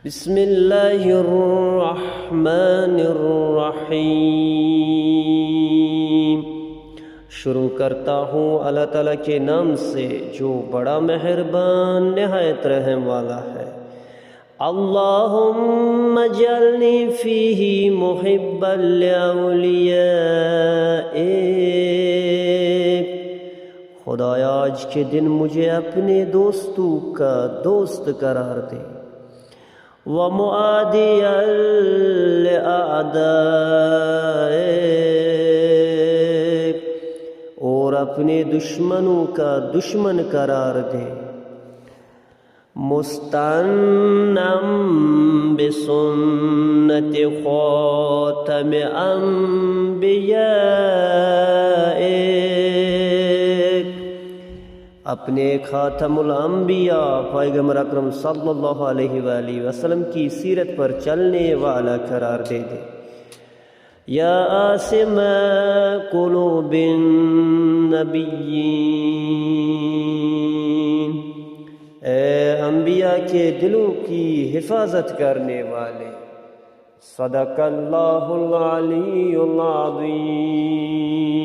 بسم اللہ الرحمن الرحیم۔ شروع کرتا ہوں اللہ تعالیٰ کے نام سے جو بڑا مہربان نہایت رحم والا ہے۔ اللہم اجعلنی فیہ محبا لأولیائک۔ خدایا آج کے دن مجھے اپنے دوستوں کا دوست قرار دے، وَمُعَادِيًا لِأَعْدَائِكَ، اور اپنے دشمنوں کا دشمن قرار دے، مُسْتَنًّا بِسُنَّتِ خَاتَمِ أَنْبِيَائِكَ، اپنے خاتم الانبیاء پیغمبر اکرم صلی اللہ علیہ وآلہ وسلم کی سیرت پر چلنے والا قرار دے دے۔ یا عاصم قلوب النبیین، اے انبیاء کے دلوں کی حفاظت کرنے والے۔ صدق اللہ العلی العظیم۔